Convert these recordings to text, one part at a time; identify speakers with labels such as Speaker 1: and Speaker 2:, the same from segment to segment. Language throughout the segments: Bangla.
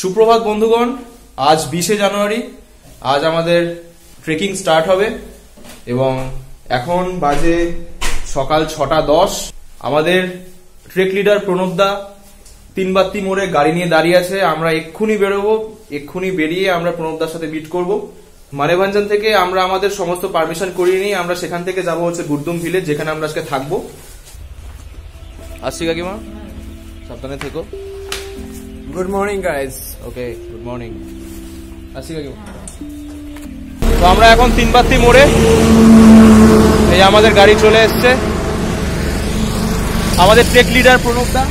Speaker 1: সুপ্রভাত বন্ধুগণ, আজ 20শে জানুয়ারি। আজ আমাদের ট্রেকিং স্টার্ট হবে এবং এখন বাজে সকাল 6:10। আমাদের ট্রেক লিডার প্রণবদা তিনবাত্তি মোড়ে গাড়ি নিয়ে দাঁড়িয়ে আছে। আমরা এক্ষুনি বেরোবো, এক্ষুনি বেরিয়ে আমরা প্রণবদার সাথে মিট করব। মানেভাঞ্জন থেকে আমরা আমাদের সমস্ত পারমিশন করিয়ে নিই। আমরা সেখান থেকে যাবো হচ্ছে গুরদুম ভিলেজ, যেখানে আমরা আজকে থাকবো। আসছি কাকিমা, সাবধানে থেকো।
Speaker 2: Good morning guys.
Speaker 1: Okay, good morning. আসছি কাকিমা। তো আমরা এখন তিনবাত্তি মোড়ে, এই আমাদের গাড়ি চলে এসছে। আমাদের ট্রেক লিডার প্রণবদা।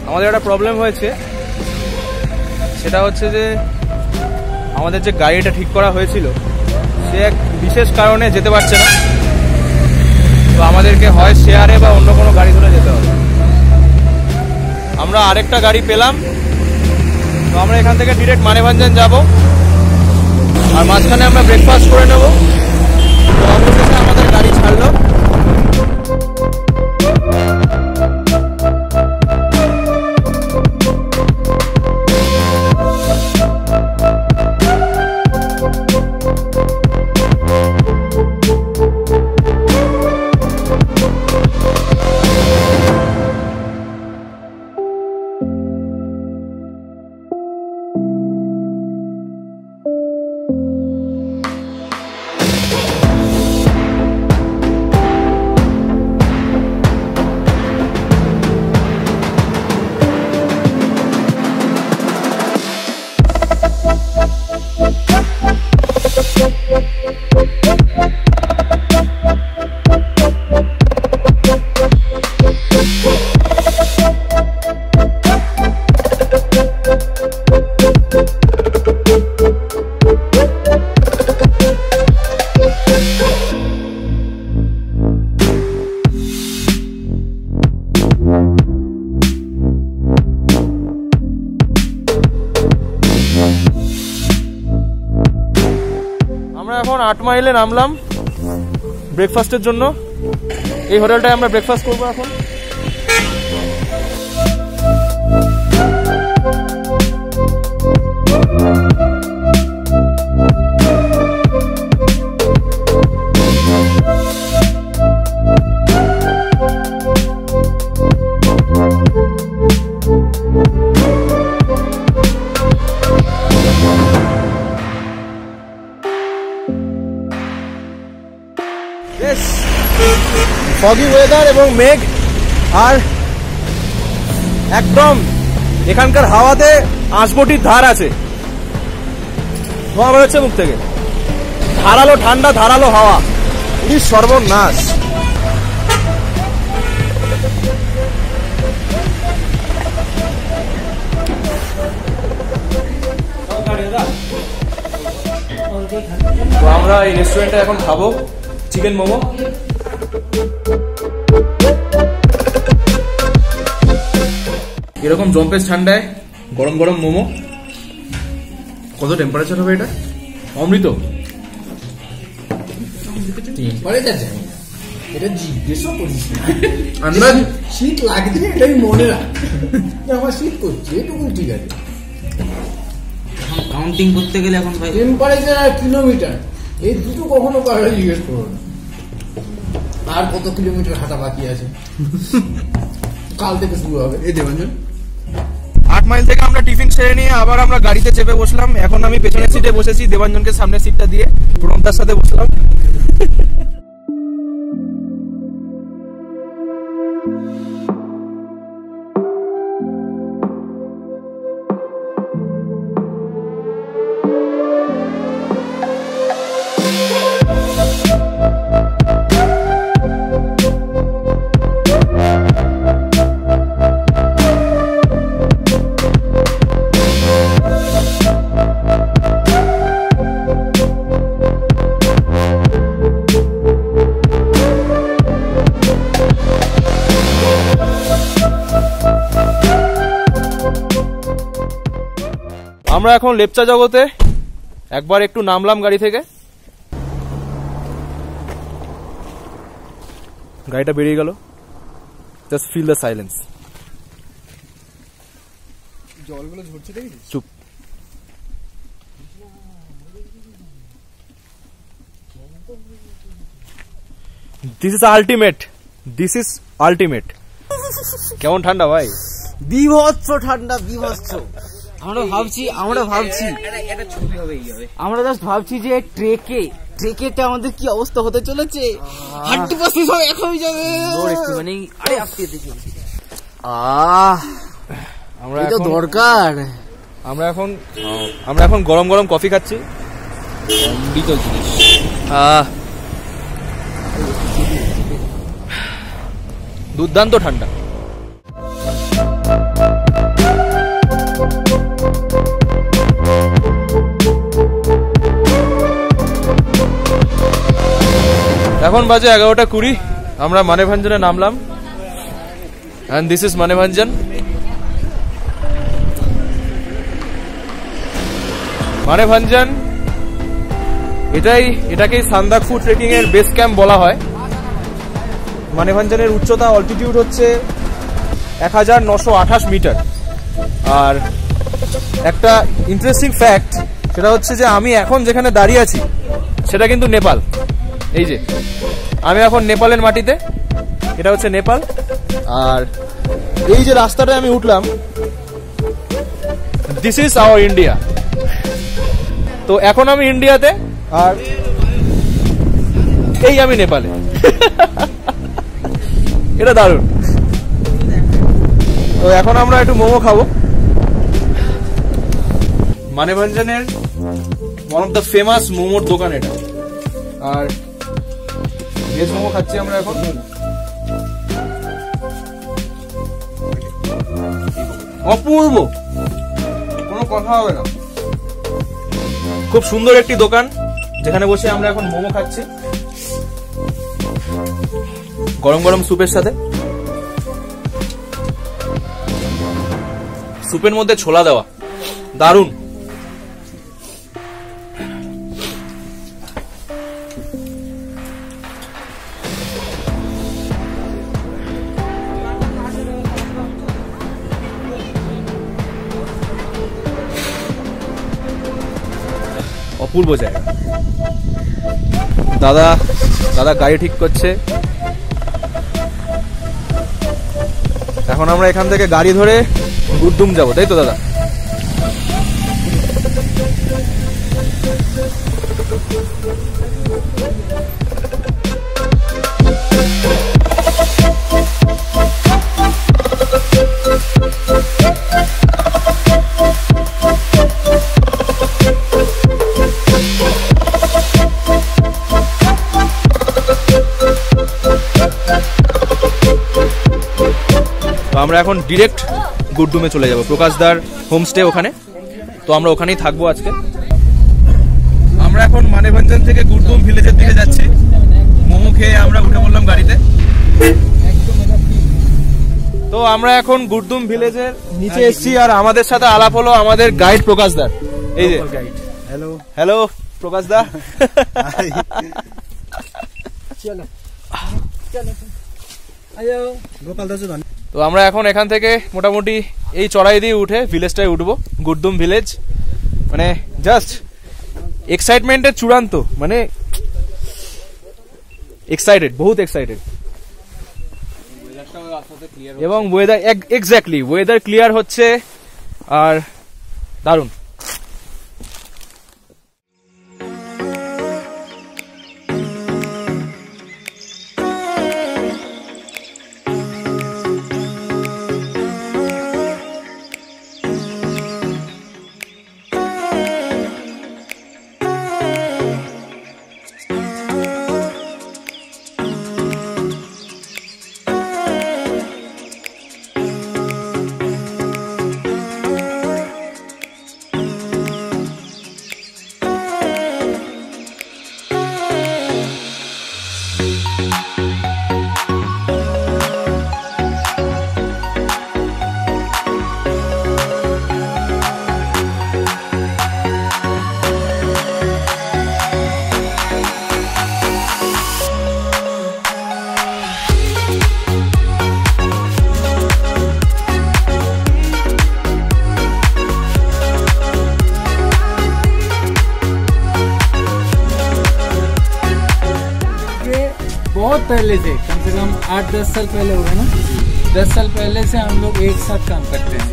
Speaker 1: আমাদের একটা প্রবলেম হয়েছে, সেটা হচ্ছে যে আমাদের যে গাড়িটা ঠিক করা হয়েছিল সে এক বিশেষ কারণে যেতে পারছে না। তো আমাদেরকে হয় শেয়ারে বা অন্য কোনো গাড়ি ধরে যেতে হবে। আমরা আরেকটা গাড়ি পেলাম, তো আমরা এখান থেকে ডিরেক্ট মানেভাঞ্জন যাব, আর মাঝখানে আমরা ব্রেকফাস্ট করে নেব। তো অবশেষে আমাদের গাড়ি ছাড়লো। আমরা এখন 8 মাইলে নামলাম ব্রেকফাস্টের জন্য। এই হোটেলটায় আমরা ব্রেকফাস্ট করবো এখন। ফগি ওয়েদার এবং মেঘ, আর একদম এখানকার হাওয়াতে আঁশবটির ধার আছে। ধোঁয়া বেরোচ্ছে মুখ থেকে, ধারালো ঠান্ডা, ধারালো হাওয়া। কি সর্বনাশ! তো আমরা এই রেস্টুরেন্টে এখন খাবো চিকেন মোমো। এরকম জম্পেস ঠান্ডায় গরম গরম মোমো। কত টেম্পারেচার হবে এটা? অমৃত।
Speaker 2: এটা জিজ্ঞেসও করিস না,
Speaker 1: আন্দাজ
Speaker 2: শীত লাগছে এটাই মনে রাখ। আমার শীত করছে এটুকু ঠিক আছে।
Speaker 3: কাউন্টিং করতে গেলে এখন ভাই
Speaker 2: টেম্পারেচার আর কিলোমিটার, এই দুটো কখনো কারো জিজ্ঞেস করো না। আর কত কিলোমিটার হাঁটা বাকি আছে? কাল থেকে শুরু হবে। এই দেবাঞ্জন
Speaker 1: 8 মাইল থেকে আমরা টিফিন সেরে নিয়ে আবার আমরা গাড়িতে চেপে বসলাম। এখন আমি পেছনের সিটে বসেছি, দেবাঞ্জনকে সামনের সিটটা দিয়ে প্রণবদার সাথে বসলাম। আমরা এখন লেপচা জগতে একবার একটু নামলাম গাড়ি থেকে। গাড়িটা বেরিয়ে গেল। Just feel the silence.
Speaker 2: জলগুলো ঝরছে দেখি
Speaker 1: চুপ। This is ultimate, this is ultimate. কেমন ঠান্ডা ভাই?
Speaker 3: বিভৎস ঠান্ডা, বিভৎস। আমরা ভাবছি আমরা জাস্ট ভাবছি যে ট্রেকেতে আমাদের কি অবস্থা হতে চলেছে। হাঁটতে পারছি সব এক হয়ে যাবে। মানে আরে আসতে দেখি
Speaker 1: আমরা
Speaker 3: তো দরকার।
Speaker 1: আমরা এখন গরম গরম কফি খাচ্ছি।
Speaker 3: অমৃত জিনিস।
Speaker 1: দুর্দান্ত ঠান্ডা। এখন বাজে 11:20। আমরা মানেভাঞ্জনে নামলাম। and this is Manebhanjan. Manebhanjan এটাকেই সান্দাকফু ট্রেকিং এর বেস ক্যাম্প বলা হয়। মানেভাঞ্জনের উচ্চতা অল্টিটিউড হচ্ছে 1928 মিটার। আর একটা ইন্টারেস্টিং ফ্যাক্ট সেটা হচ্ছে যে আমি এখন যেখানে দাঁড়িয়ে আছি সেটা কিন্তু নেপাল। এই যে আমি এখন নেপালের মাটিতে, এটা হচ্ছে নেপাল। আর এই যে রাস্তাটা আমি উঠলাম, দিস ইজ আওয়ার ইন্ডিয়া। তো এখন আমি ইন্ডিয়াতে আর এই আমি নেপালে। এটা দারুণ। তো এখন আমরা একটু মোমো খাবো। মানেভাঞ্জনের ওয়ান অফ দ্য ফেমাস মোমোর দোকান এটা। আর ভেজ মোমো খাচ্ছি আমরা এখন। অপূর্ব, কোনো কথা হবে না। খুব সুন্দর একটি দোকান যেখানে বসে আমরা এখন মোমো খাচ্ছি গরম গরম স্যুপের সাথে। স্যুপের মধ্যে ছোলা দেওয়া, দারুণ। অপূর্ব জায়গা। দাদা গাড়ি ঠিক করছে। এখন আমরা এখান থেকে গাড়ি ধরে গুরদুম যাবো, তাই তো দাদা? আমরা এখন ডিরেক্ট গুরদুমে চলে যাব, প্রকাশদার হোমস্টে ওখানে। তো আমরা ওখানেই থাকবো আজকে। আমরা এখন মানেভাঞ্জন থেকে গুরদুম ভিলেজের দিকে যাচ্ছি। মোমো খেয়ে আমরা উঠে পড়লাম গাড়িতে। তো আমরা এখন গুরদুম ভিলেজের নিচে এসেছি আর আমাদের সাথে আলাপ হলো আমাদের গাইড প্রকাশদার। এই যে হ্যালো হ্যালো প্রকাশদা। তো আমরা এখন এখান থেকে মোটামুটি এই চড়াই দিয়ে উঠে ভিলেজটায় উঠবো, গুরদুম ভিলেজ। মানে জাস্ট এক্সাইটমেন্টের চূড়ান্ত, মানে এক্সাইটেড, বহুত এক্সাইটেড। এবং ওয়েদার এক্স্যাক্টলি ওয়েদার ক্লিয়ার হচ্ছে আর দারুণ।
Speaker 4: बहुत पहले से, कम से कम 8-10 साल पहले होगा ना, 10 साल पहले से हम लोग एक साथ काम करते हैं।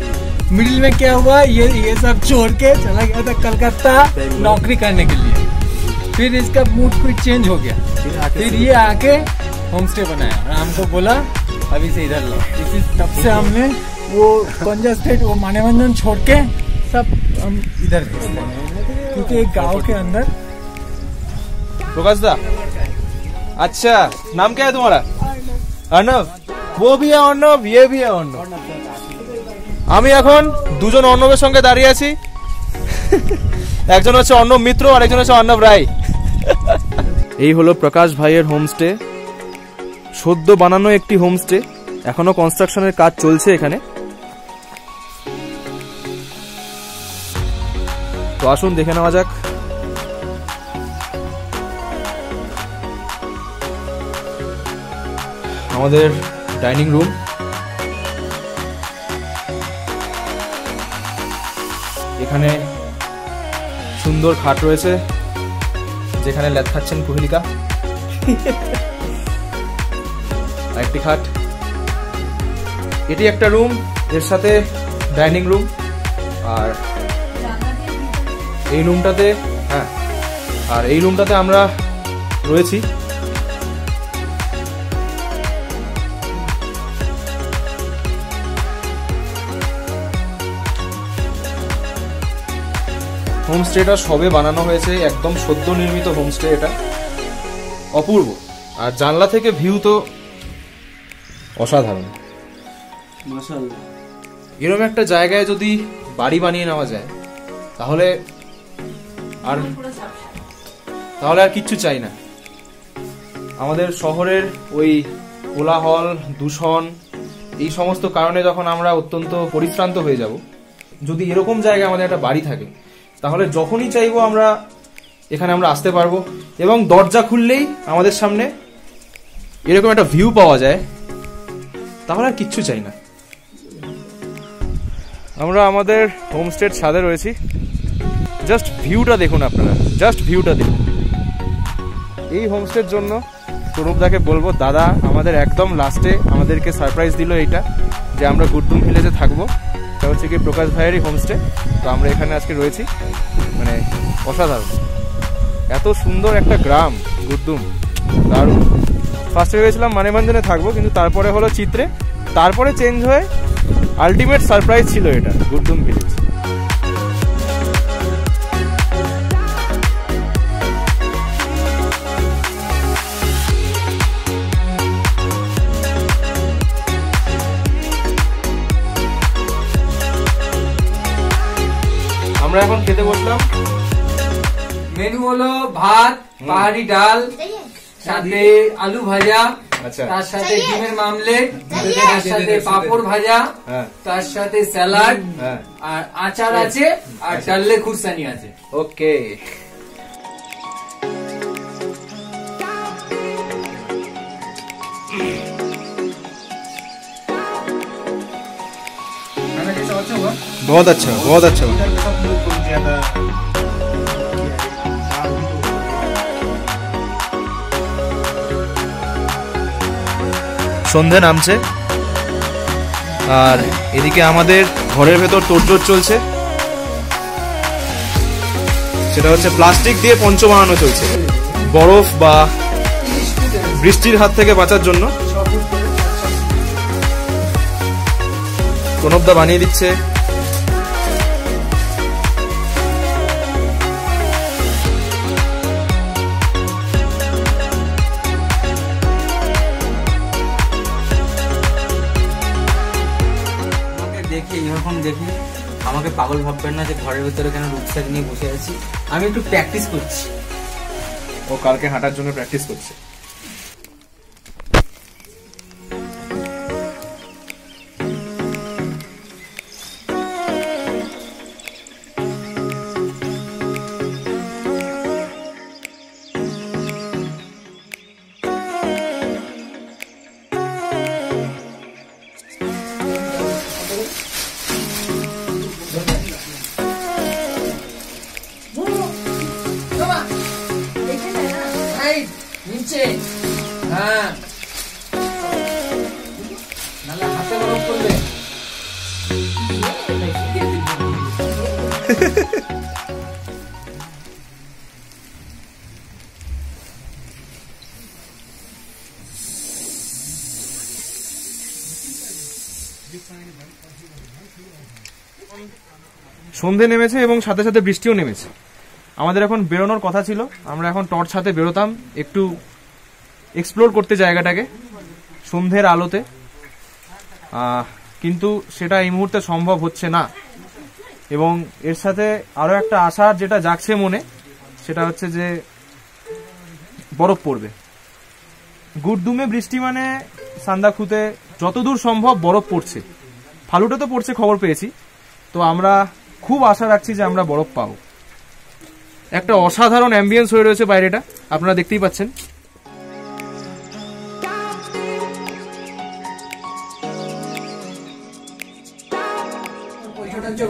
Speaker 4: मिडिल में क्या हुआ, ये सब छोड़ के चला गया था कलकत्ता नौकरी करने के लिए। फिर इसका मूड फिर चेंज हो गया, फिर ये आके होम स्टे बनाया और हमको बोला अभी से इधर लो। तब से हमने वो पंजाब स्टेट, वो मानेवंजन छोड़ के सब हम इधर भेजते हैं, क्योंकि एक गांव के अंदर।
Speaker 1: प्रकाश दा, अच्छा नाम क्या है तुम्हारा? अर्णव। वो भी है अर्णव, ये भी है अर्णव। আমি এখন দুজন অর্ণবের সঙ্গে দাঁড়িয়ে আছি। একজন হচ্ছে অর্ণব মিত্র আর একজন হচ্ছে অর্ণব রায়। এই হলো প্রকাশ ভাইয়ের হোমস্টে, সদ্য বানানো একটি হোমস্টে, এখনো কনস্ট্রাকশনের কাজ চলছে এখানে। তো আসুন দেখে নেওয়া যাক। আমাদের ডাইনিং রুম, এখানে সুন্দর খাট রয়েছে যেখানে ল্যাদ খাচ্ছেন কোহলিকা। আরেকটি খাট, এটি একটা রুম, এর সাথে ডাইনিং রুম। আর এই রুমটাতে, হ্যাঁ, আর এই রুমটাতে আমরা রয়েছি। হোমস্টেটা সবে বানানো হয়েছে, একদম সদ্য নির্মিত হোমস্টে, এটা অপূর্ব। আর জানলা থেকে ভিউ তো অসাধারণ। এরকম একটা জায়গায় যদি বাড়ি বানিয়ে নেওয়া যায় তাহলে আর কিচ্ছু চাই না। আমাদের শহরের ওই কোলাহল, দূষণ, এই সমস্ত কারণে যখন আমরা অত্যন্ত পরিশ্রান্ত হয়ে যাব, যদি এরকম জায়গায় আমাদের একটা বাড়ি থাকে তাহলে যখনই চাইবো আমরা এখানে আমরা আসতে পারবো, এবং দরজা খুললেই আমাদের সামনে এরকম একটা ভিউ পাওয়া যায়, তাহলে আর কিচ্ছু চাই না। আমরা আমাদের হোমস্টের ছাদে রয়েছি। জাস্ট ভিউটা দেখুন আপনারা, জাস্ট ভিউটা দেখুন। এই হোমস্টের জন্য তরুপদাকে বলবো, দাদা আমাদের একদম লাস্টে আমাদেরকে সারপ্রাইজ দিল এইটা, যে আমরা গুড্ডুম ভিলেজে থাকবো। এটা হচ্ছে কি প্রকাশ ভাইয়েরই হোমস্টে। তো আমরা এখানে আজকে রয়েছি, মানে অসাধারণ, এত সুন্দর একটা গ্রাম গুড্ডুম, দারুণ। ফার্স্টে ভেবেছিলাম মানেভঞ্জনে থাকবো, কিন্তু তারপরে হলো চিত্রে, তারপরে চেঞ্জ হয়ে আলটিমেট সারপ্রাইজ ছিল এটা গুড্ডুম ভিলেজ। আমরা এখন খেতে বসলাম।
Speaker 4: মেনু হলো ভাত, পাহাড়ি ডাল, সাথে আলু ভাজা,
Speaker 1: আচ্ছা,
Speaker 4: তার সাথে ডিমের মামলেট, তার সাথে পাপড় ভাজা, তার সাথে স্যালাড, আর আচার আছে, আর ডাল্লে খুরসানি আছে।
Speaker 1: ওকে, बहुत अच्छा, बहुत अच्छा। সন্ধে নামছে আর এদিকে আমাদের ঘরের ভেতর তোড়জোড় চলছে, সেটা হচ্ছে প্লাস্টিক দিয়ে পঞ্চ বানানো চলছে, বরফ বা বৃষ্টির হাত থেকে বাঁচার জন্য। প্রণবদা বানিয়ে দিচ্ছে।
Speaker 3: দেখে আমাকে পাগল ভাববেন না যে ঘরের ভিতরে কেন রুকসাক নিয়ে বসে আছি। আমি একটু প্র্যাকটিস করছি।
Speaker 1: ও কালকে হাঁটার জন্য প্র্যাকটিস করছে।
Speaker 2: হ্যাঁ নাহলে হাতে গরম করবে।
Speaker 1: সন্ধে নেমেছে এবং সাথে সাথে বৃষ্টিও নেমেছে। আমাদের এখন বেরোনোর কথা ছিল, আমরা এখন টর্চ হাতে বেরোতাম একটু এক্সপ্লোর করতে জায়গাটাকে সন্ধ্যের আলোতে, কিন্তু সেটা এই মুহূর্তে সম্ভব হচ্ছে না। এবং এর সাথে আরো একটা আশার যেটা জাগছে মনে, সেটা হচ্ছে যে বরফ পড়বে। গুড়দুমে বৃষ্টি মানে সান্দাকফুতে যতদূর সম্ভব বরফ পড়ছে, ফালুটা তো পড়ছে খবর পেয়েছি, তো আমরা খুব আশা রাখছি যে আমরা বরফ পাবো। একটা অসাধারণ অ্যাম্বিয়েন্স হয়ে রয়েছে বাইরেটা, আপনারা দেখতেই পাচ্ছেন।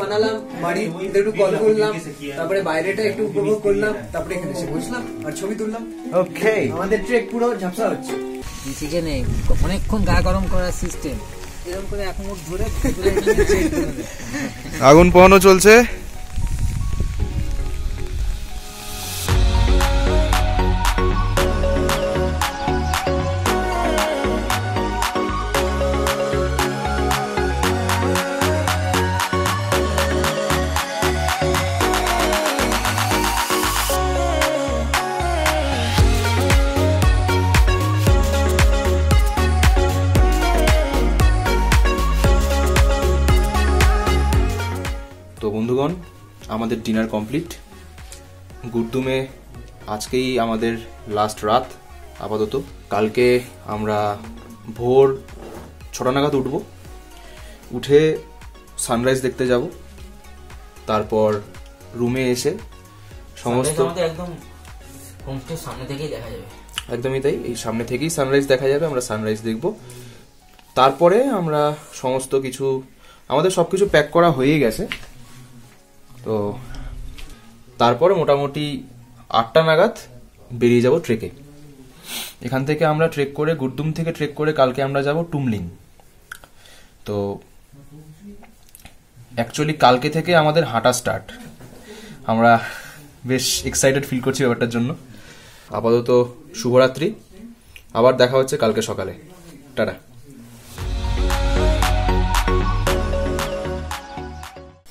Speaker 3: বানালাম বাড়ি একটু কল করলাম, তারপরে বাইরেটা একটু উপভোগ করলাম, তারপরে এখানে এসে বসলাম আর ছবি তুললাম।
Speaker 1: ওকে,
Speaker 3: আমাদের ট্রেক পুরো ঝাপসা হচ্ছে।
Speaker 5: সেখানে অনেকক্ষণ গা গরম করার সিস্টেম, এরকম করে এখন ধরে
Speaker 1: আগুন পোহানো চলছে। তো বন্ধুগণ, আমাদের ডিনার কমপ্লিট। গুড়দুমে আজকেই আমাদের লাস্ট রাত আপাতত। কালকে আমরা ভোর 6টা নাগাদ উঠবো, উঠে সানরাইজ দেখতে যাব, তারপর রুমে এসে সমস্ত
Speaker 5: একদম হোমস্টের সামনে থেকেই দেখা যাবে।
Speaker 1: একদমই তাই, এই সামনে থেকেই সানরাইজ দেখা যাবে, আমরা সানরাইজ দেখব। তারপরে আমরা সমস্ত কিছু, আমাদের সবকিছু প্যাক করা হয়ে গেছে, তো তারপরে মোটামুটি 8টা নাগাদ বেরিয়ে যাব ট্রেকে। এখান থেকে আমরা ট্রেক করে, গুড়দুম থেকে ট্রেক করে কালকে আমরা যাব টুমলিং। তো অ্যাকচুয়ালি কালকে থেকে আমাদের হাঁটা স্টার্ট। আমরা বেশ এক্সাইটেড ফিল করছি ব্যাপারটার জন্য। আপাতত শুভরাত্রি, আবার দেখা হচ্ছে কালকে সকালে। টাটা।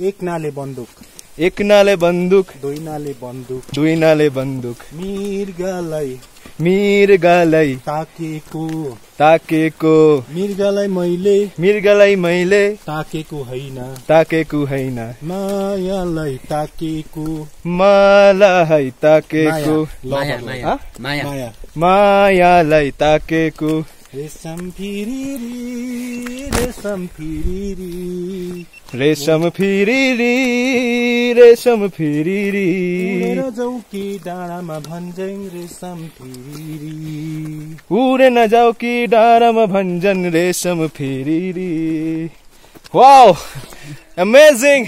Speaker 6: एक नाले बंदूक,
Speaker 1: एक नाले बंदूक,
Speaker 6: दुई नाले बंदूक,
Speaker 1: दुई नाले बंदूक,
Speaker 6: मिर्गालाई
Speaker 1: मिर्गालाई
Speaker 6: ताकेको,
Speaker 1: ताकेको,
Speaker 6: मिर्गालाई मैले
Speaker 1: ताकेको
Speaker 6: होइन,
Speaker 1: हैन,
Speaker 6: मायालाई ताकेको,
Speaker 1: मलाई ताकेको,
Speaker 5: माया माया माया
Speaker 6: माया
Speaker 1: मायालाई ताकेको,
Speaker 6: रेशम फिरिरी, रेशम फिरिरी,
Speaker 1: रेशम फिरिरी, रेशम फिरिरी,
Speaker 6: उडेर जाऊ कि डाँडामा भन्छन् रेशम फिरिरी,
Speaker 1: उडे नजाऊ कि डाँडामा भन्छन् रेशम फिरिरी। Wow, amazing.